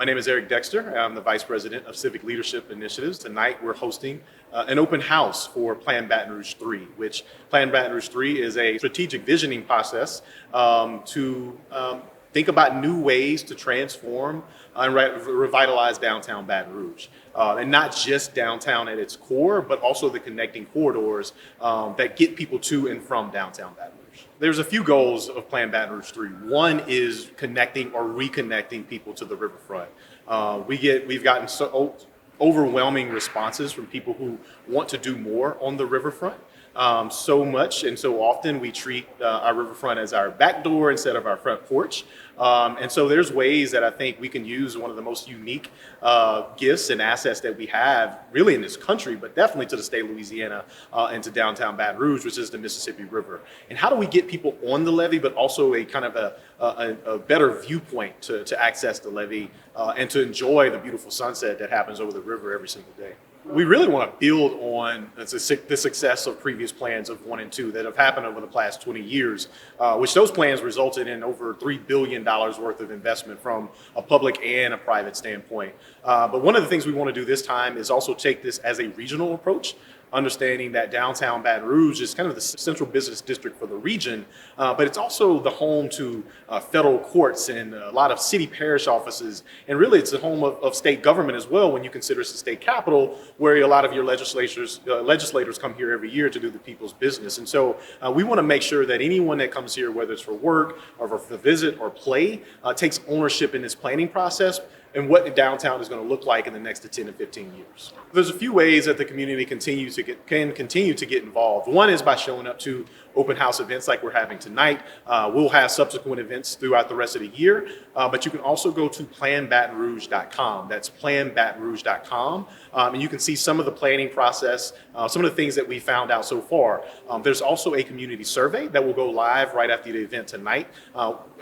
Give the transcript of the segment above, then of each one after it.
My name is Eric Dexter. I'm the Vice President of Civic Leadership Initiatives. Tonight we're hosting an open house for Plan Baton Rouge III, which Plan Baton Rouge III is a strategic visioning process to think about new ways to transform and revitalize downtown Baton Rouge. And not just downtown at its core, but also the connecting corridors that get people to and from downtown Baton Rouge. There's a few goals of Plan Baton Rouge III. One is connecting or reconnecting people to the riverfront. We've gotten so overwhelming responses from people who want to do more on the riverfront. So much and so often we treat our riverfront as our back door instead of our front porch. And so there's ways that I think we can use one of the most unique gifts and assets that we have really in this country, but definitely to the state of Louisiana and to downtown Baton Rouge, which is the Mississippi River. And how do we get people on the levee, but also a kind of a better viewpoint to access the levee and to enjoy the beautiful sunset that happens over the river every single day? We really want to build on the success of previous plans of 1 and 2 that have happened over the past 20 years, which those plans resulted in over $3 billion worth of investment from a public and a private standpoint. But one of the things we want to do this time is also take this as a regional approach, understanding that downtown Baton Rouge is kind of the central business district for the region, but it's also the home to federal courts and a lot of city parish offices. And really it's the home of state government as well when you consider it's the state capital where a lot of your legislators come here every year to do the people's business. And so we want to make sure that anyone that comes here, whether it's for work or for visit or play, takes ownership in this planning process and what the downtown is going to look like in the next 10 to 15 years. There's a few ways that the community can continue to get involved. One is by showing up to open house events like we're having tonight. We'll have subsequent events throughout the rest of the year, but you can also go to planbatonrouge.com. That's planbatonrouge.com, and you can see some of the planning process, some of the things that we found out so far. There's also a community survey that will go live right after the event tonight.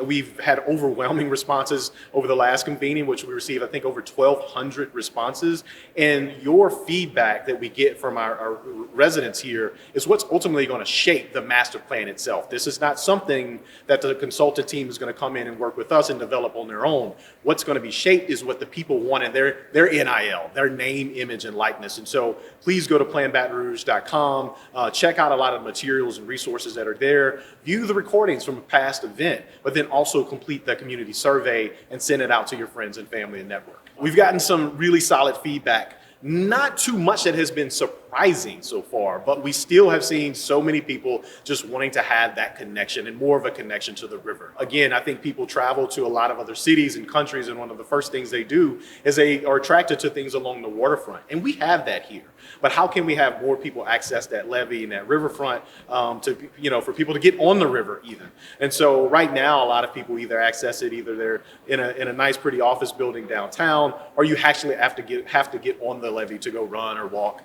We've had overwhelming responses over the last convening, which we received, I think, over 1,200 responses. And your feedback that we get from our residents here is what's ultimately going to shape the master plan itself. This is not something that the consultant team is going to come in and work with us and develop on their own. What's going to be shaped is what the people want in their NIL, their name, image, and likeness. And so please go to planbatonrouge.com, check out a lot of materials and resources that are there, view the recordings from a past event, but then also complete the community survey and send it out to your friends and family and network. We've gotten some really solid feedback. Not too much that has been surprising so far, but we still have seen so many people just wanting to have that connection and more of a connection to the river. Again, I think people travel to a lot of other cities and countries, and one of the first things they do is they are attracted to things along the waterfront. And we have that here. But how can we have more people access that levee and that riverfront for people to get on the river even? And so right now, a lot of people either access it, either they're in a nice, pretty office building downtown, or you actually have to get on the levee to go run or walk.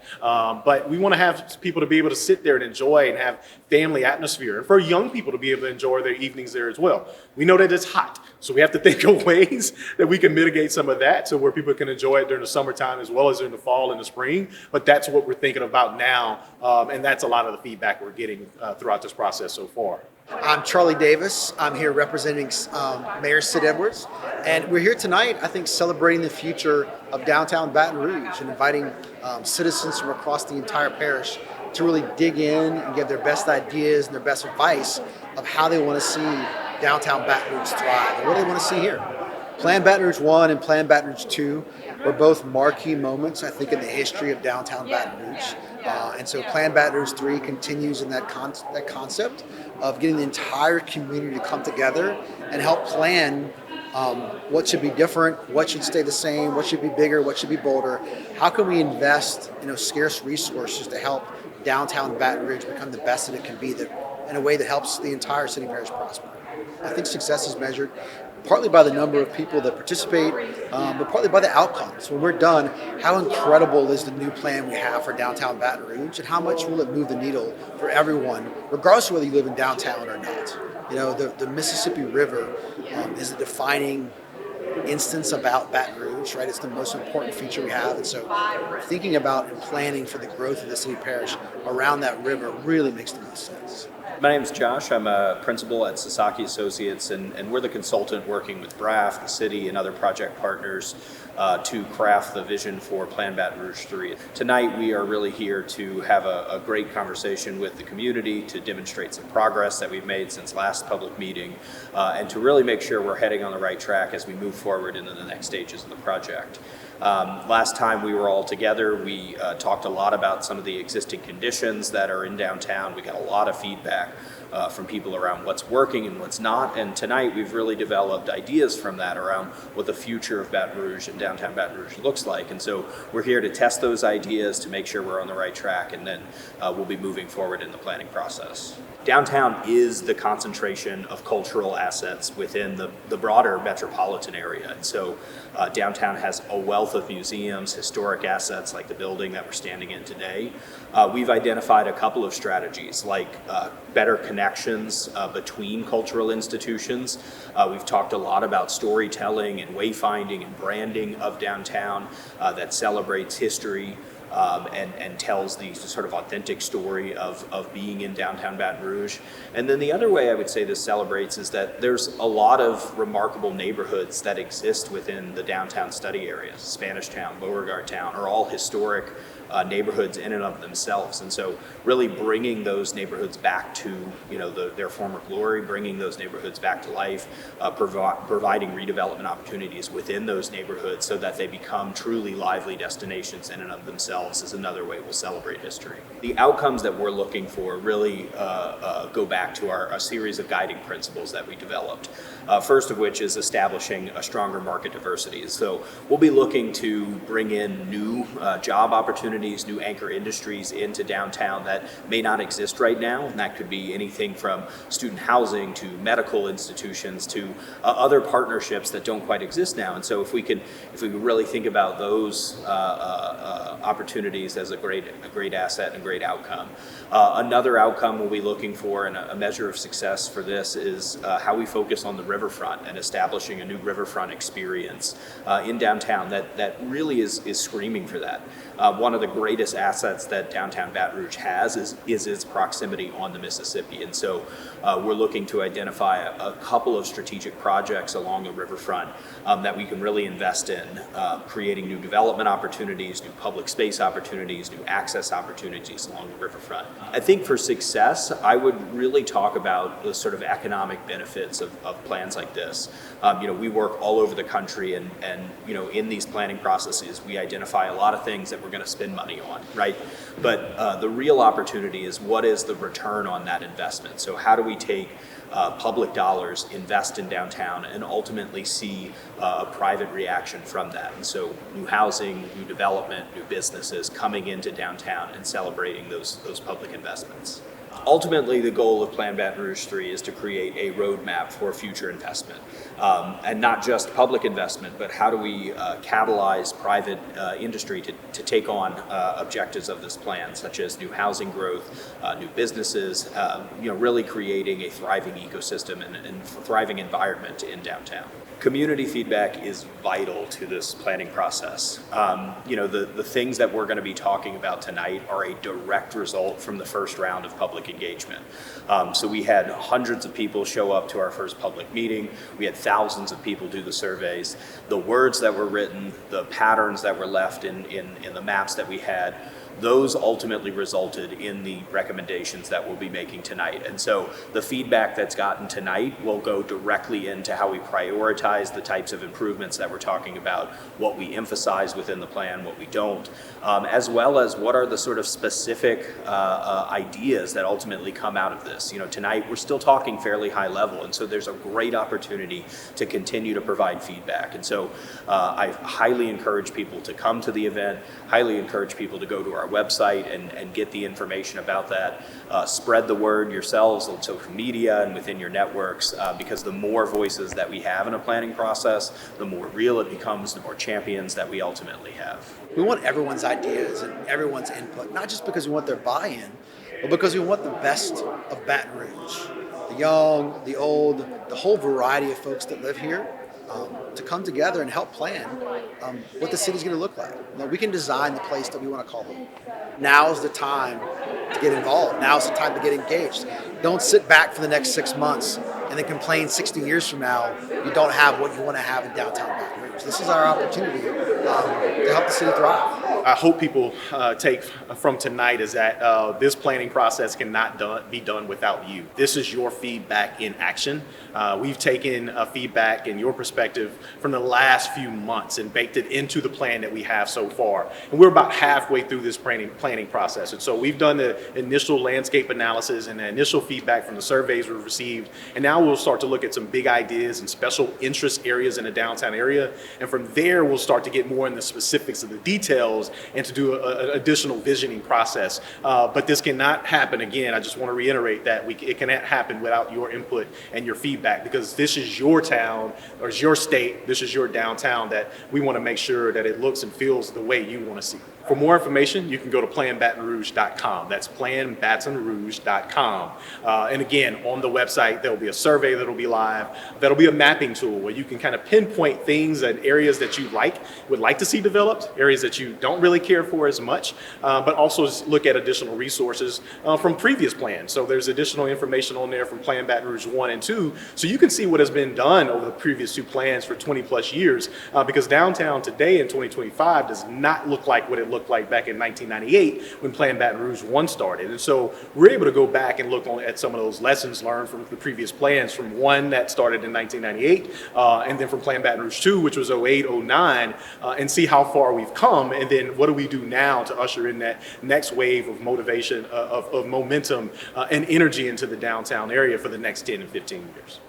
But we want to have people to be able to sit there and enjoy and have family atmosphere, and for young people to be able to enjoy their evenings there as well. We know that it's hot, so we have to think of ways that we can mitigate some of that so where people can enjoy it during the summertime as well as during the fall and the spring. But that's what we're thinking about now, and that's a lot of the feedback we're getting throughout this process so far. I'm Charlie Davis. I'm here representing Mayor Sid Edwards, and we're here tonight, I think, celebrating the future of downtown Baton Rouge and inviting citizens from across the entire parish to really dig in and give their best ideas and their best advice of how they want to see downtown Baton Rouge thrive and what they want to see here. Plan Baton Rouge I and Plan Baton Rouge II were both marquee moments, I think, in the history of downtown Baton Rouge. And so Plan Baton Rouge III continues in that concept of getting the entire community to come together and help plan what should be different, what should stay the same, what should be bigger, what should be bolder. How can we invest scarce resources to help downtown Baton Rouge become the best that it can be in a way that helps the entire city parish prosper? I think success is measured partly by the number of people that participate, but partly by the outcomes. When we're done, how incredible is the new plan we have for downtown Baton Rouge, and how much will it move the needle for everyone, regardless of whether you live in downtown or not? The Mississippi River is a defining instance about Baton Rouge, right? It's the most important feature we have. And so thinking about and planning for the growth of the city parish around that river really makes the most sense. My name is Josh. I'm a principal at Sasaki Associates, and we're the consultant working with BRAF, the city, and other project partners to craft the vision for Plan Baton Rouge III. Tonight, we are really here to have a great conversation with the community, to demonstrate some progress that we've made since last public meeting, and to really make sure we're heading on the right track as we move forward into the next stages of the project. Last time we were all together, we talked a lot about some of the existing conditions that are in downtown. We got a lot of feedback from people around what's working and what's not. And tonight we've really developed ideas from that around what the future of Baton Rouge and downtown Baton Rouge looks like. And so we're here to test those ideas to make sure we're on the right track, and then we'll be moving forward in the planning process. Downtown is the concentration of cultural assets within the broader metropolitan area. And so downtown has a wealth of museums, historic assets like the building that we're standing in today. We've identified a couple of strategies like better connections between cultural institutions. We've talked a lot about storytelling and wayfinding and branding of downtown that celebrates history. And tells the sort of authentic story of being in downtown Baton Rouge. And then the other way I would say this celebrates is that there's a lot of remarkable neighborhoods that exist within the downtown study areas. Spanish Town, Beauregard Town are all historic neighborhoods in and of themselves. And so really bringing those neighborhoods back to their former glory, bringing those neighborhoods back to life, providing redevelopment opportunities within those neighborhoods so that they become truly lively destinations in and of themselves is another way we'll celebrate history. The outcomes that we're looking for really go back to a series of guiding principles that we developed. First of which is establishing a stronger market diversity. So we'll be looking to bring in new job opportunities, new anchor industries into downtown that may not exist right now. And that could be anything from student housing to medical institutions to other partnerships that don't quite exist now. And so if we really think about those opportunities as a great asset and a great outcome. Another outcome we'll be looking for, and a measure of success for this, is how we focus on the riverfront and establishing a new riverfront experience in downtown that really is screaming for that. One of the greatest assets that downtown Baton Rouge has is its proximity on the Mississippi. And so we're looking to identify a couple of strategic projects along the riverfront that we can really invest in, creating new development opportunities, new public space opportunities, new access opportunities along the riverfront. I think for success, I would really talk about the sort of economic benefits of plans like this. We work all over the country, and in these planning processes, we identify a lot of things that we're going to spend money on, right? But the real opportunity is, what is the return on that investment? So how do we take public dollars, invest in downtown, and ultimately see a private reaction from that? And so new housing, new development, new businesses coming into downtown and celebrating those public investments. Ultimately, the goal of Plan Baton Rouge III is to create a roadmap for future investment, and not just public investment, but how do we catalyze private industry to take on objectives of this plan, such as new housing growth, new businesses, really creating a thriving ecosystem and thriving environment in downtown. Community feedback is vital to this planning process. The things that we're going to be talking about tonight are a direct result from the first round of public engagement. So we had hundreds of people show up to our first public meeting. We had thousands of people do the surveys. The words that were written, the patterns that were left in the maps that we had, those ultimately resulted in the recommendations that we'll be making tonight. And so the feedback that's gotten tonight will go directly into how we prioritize the types of improvements that we're talking about, what we emphasize within the plan, what we don't, as well as what are the sort of specific ideas that ultimately come out of this. Tonight we're still talking fairly high level, and so there's a great opportunity to continue to provide feedback. And so I highly encourage people to come to the event, highly encourage people to go to our website and get the information about that. Spread the word yourselves on social media and within your networks, because the more voices that we have in a planning process, the more real it becomes, the more champions that we ultimately have. We want everyone's ideas and everyone's input, not just because we want their buy-in, but because we want the best of Baton Rouge. The young, the old, the whole variety of folks that live here. to come together and help plan what the city's going to look like. We can design the place that we want to call home. Now is the time to get involved. Now is the time to get engaged. Don't sit back for the next 6 months and then complain 60 years from now you don't have what you want to have in downtown Baton Rouge. This is our opportunity to help the city thrive. I hope people take from tonight is that this planning process cannot be done without you. This is your feedback in action. We've taken feedback and your perspective from the last few months and baked it into the plan that we have so far. And we're about halfway through this planning process. And so we've done the initial landscape analysis and the initial feedback from the surveys we've received. And now we'll start to look at some big ideas and special interest areas in the downtown area. And from there, we'll start to get more in the specifics of the details and to do an additional visioning process. But this cannot happen, again, I just want to reiterate that it cannot happen without your input and your feedback, because this is your town, or it's your state, this is your downtown, that we want to make sure that it looks and feels the way you want to see it. For more information, you can go to planbatonrouge.com. That's planbatonrouge.com. And again, on the website, there'll be a survey that'll be live. That'll be a mapping tool where you can kind of pinpoint things and areas that you would like to see developed, areas that you don't really care for as much, but also look at additional resources from previous plans. So there's additional information on there from Plan Baton Rouge I and II, so you can see what has been done over the previous 2 plans for 20 plus years, because downtown today in 2025 does not look like what it looked like back in 1998 when Plan Baton Rouge I started. And so we're able to go back and look at some of those lessons learned from the previous plans, from one that started in 1998, and then from Plan Baton Rouge II, which was 08, 09, and see how far we've come, and then what do we do now to usher in that next wave of motivation, of momentum and energy into the downtown area for the next 10 and 15 years.